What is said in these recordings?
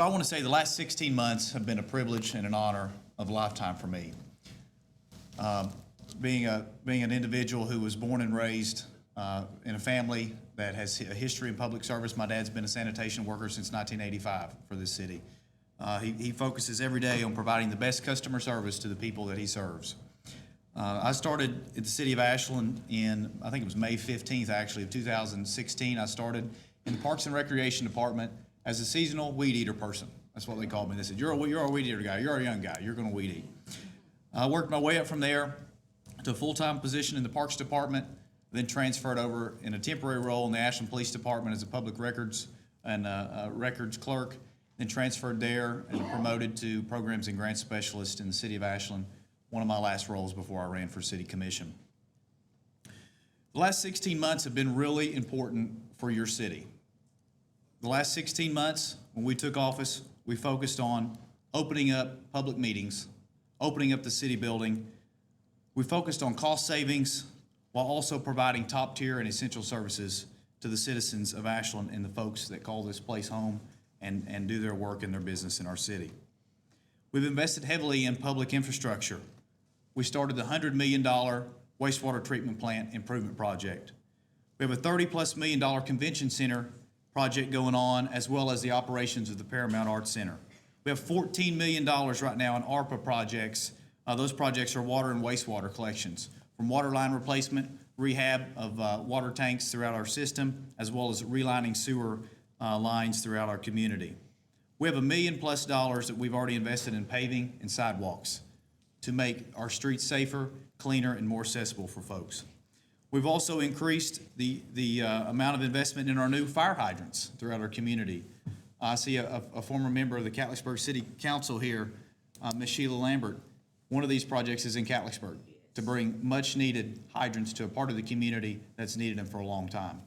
I want to say the last 16 months have been a privilege and an honor of a lifetime for me. Being an individual who was born and raised in a family that has a history in public service. My dad's been a sanitation worker since 1985 for this city. He focuses every day on providing the best customer service to the people that he serves. I started at the city of Ashland in, I think it was May 15th actually, of 2016. I started in the Parks and Recreation Department as a seasonal weed eater person. That's what they called me. They said, you're a weed eater guy, you're a young guy, you're gonna weed eat. I worked my way up from there to a full-time position in the Parks Department, then transferred over in a temporary role in the Ashland Police Department as a public records and records clerk, then transferred there and promoted to programs and grants specialist in the city of Ashland, one of my last roles before I ran for city commission. The last 16 months have been really important for your city. The last 16 months, when we took office, we focused on opening up public meetings, opening up the city building. We focused on cost savings while also providing top-tier and essential services to the citizens of Ashland and the folks that call this place home and do their work and their business in our city. We've invested heavily in public infrastructure. We started the $100 million wastewater treatment plant improvement project. We have a $30+ million convention center project going on, as well as the operations of the Paramount Arts Center. We have $14 million right now in ARPA projects. Those projects are water and wastewater collections, from water line replacement, rehab of water tanks throughout our system, as well as relining sewer lines throughout our community. We have $1 million+ that we've already invested in paving and sidewalks to make our streets safer, cleaner, and more accessible for folks. We've also increased the amount of investment in our new fire hydrants throughout our community. I see a former member of the Catlettsburg City Council here, Ms. Sheila Lambert. One of these projects is in Catlettsburg to bring much needed hydrants to a part of the community that's needed them for a long time.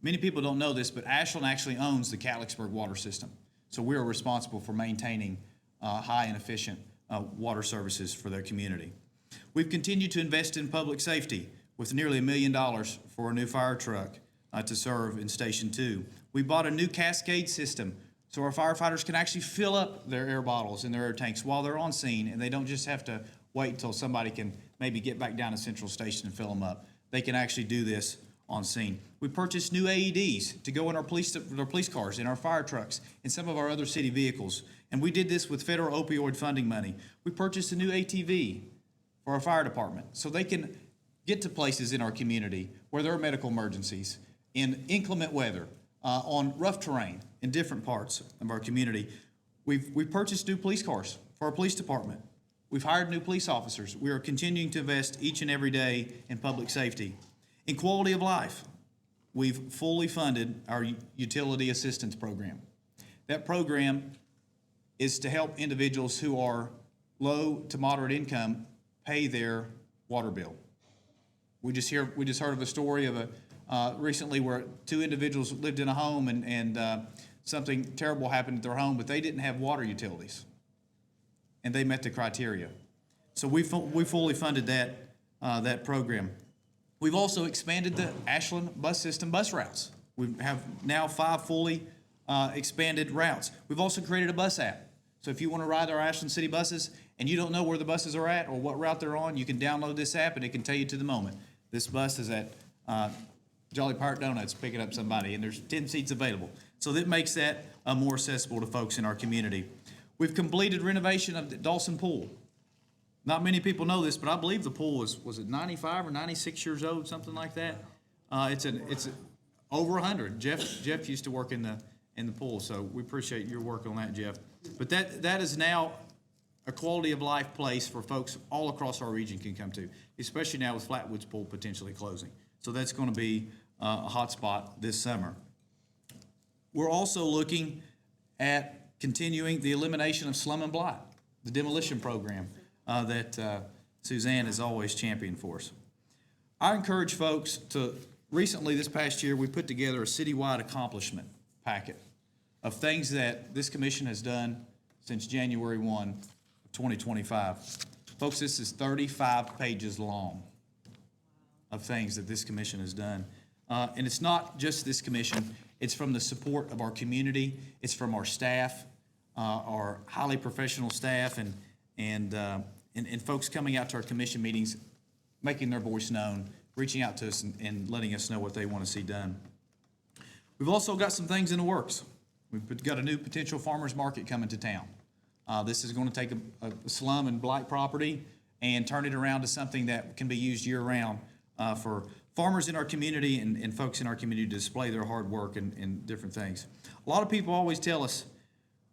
Many people don't know this, but Ashland actually owns the Catlettsburg water system. So we are responsible for maintaining high and efficient water services for their community. We've continued to invest in public safety with nearly $1 million for a new fire truck to serve in Station 2. We bought a new cascade system so our firefighters can actually fill up their air bottles and their air tanks while they're on scene, and they don't just have to wait until somebody can maybe get back down to Central Station and fill them up. They can actually do this on scene. We purchased new AEDs to go in our police cars, in our fire trucks, and some of our other city vehicles. And we did this with federal opioid funding money. We purchased a new ATV for our fire department so they can get to places in our community where there are medical emergencies, in inclement weather, on rough terrain in different parts of our community. We've purchased new police cars for our police department. We've hired new police officers. We are continuing to invest each and every day in public safety. In quality of life, we've fully funded our utility assistance program. That program is to help individuals who are low to moderate income pay their water bill. We just heard of a story of recently where two individuals lived in a home and something terrible happened at their home, but they didn't have water utilities, and they met the criteria. So we fully funded that program. We've also expanded the Ashland bus system bus routes. We have now 5 fully expanded routes. We've also created a bus app. So if you want to ride our Ashland City buses and you don't know where the buses are at or what route they're on, you can download this app and it can tell you to the moment. This bus is at Jolly Pirate Donuts picking up somebody, and there's 10 seats available. So that makes that more accessible to folks in our community. We've completed renovation of the Dawson Pool. Not many people know this, but I believe the pool was it 95 or 96 years old, something like that. It's over 100. Jeff used to work in the pool, so we appreciate your work on that, Jeff. But that is now a quality of life place for folks all across our region can come to, especially now with Flatwoods Pool potentially closing. So that's going to be a hot spot this summer. We're also looking at continuing the elimination of slum and blight, the demolition program that Suzanne has always championed for us. I encourage folks recently this past year, we put together a citywide accomplishment packet of things that this commission has done since January 1 of 2025. Folks, this is 35 pages long of things that this commission has done. And it's not just this commission, it's from the support of our community, it's from our staff, our highly professional staff and folks coming out to our commission meetings, making their voice known, reaching out to us and letting us know what they want to see done. We've also got some things in the works. We've got a new potential farmers market coming to town. This is going to take a slum and blight property and turn it around to something that can be used year-round for farmers in our community and folks in our community to display their hard work and different things. A lot of people always tell us,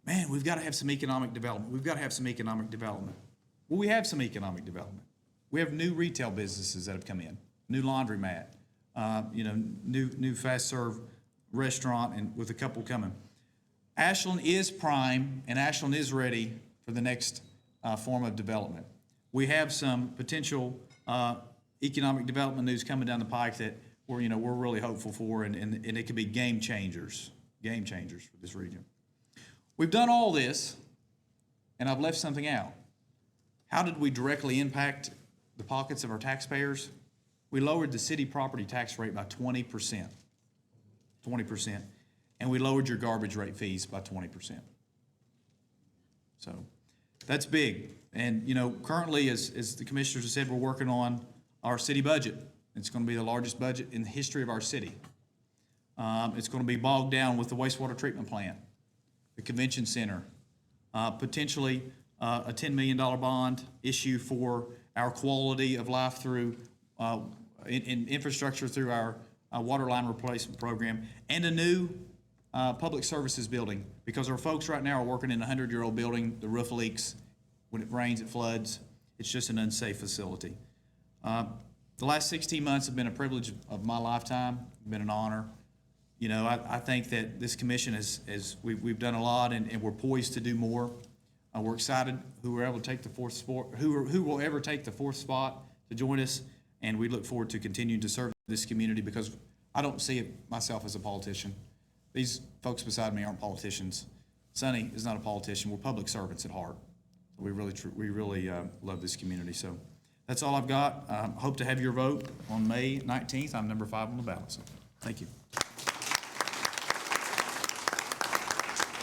man, we've got to have some economic development. We've got to have some economic development. Well, we have some economic development. We have new retail businesses that have come in, new laundromat, new fast serve restaurant, and with a couple coming. Ashland is prime, and Ashland is ready for the next form of development. We have some potential economic development news coming down the pike that we're really hopeful for, and it could be game changers for this region. We've done all this, and I've left something out. How did we directly impact the pockets of our taxpayers? We lowered the city property tax rate by 20%. 20%. And we lowered your garbage rate fees by 20%. So that's big. And, currently, as the commissioners have said, we're working on our city budget. It's going to be the largest budget in the history of our city. It's going to be bogged down with the wastewater treatment plant, the convention center, potentially a $10 million bond issue for our quality of life through in infrastructure through our water line replacement program, and a new public services building, because our folks right now are working in a 100-year-old building. The roof leaks. When it rains, it floods. It's just an unsafe facility. The last 16 months have been a privilege of my lifetime. It's been an honor. I think that this commission we've done a lot, and we're poised to do more. We're excited who will ever take the fourth spot to join us, and we look forward to continuing to serve this community, because I don't see it myself as a politician. These folks beside me aren't politicians. Sonny is not a politician. We're public servants at heart. We really love this community. So that's all I've got. Hope to have your vote on May 19th. I'm number 5 on the ballot. So thank you.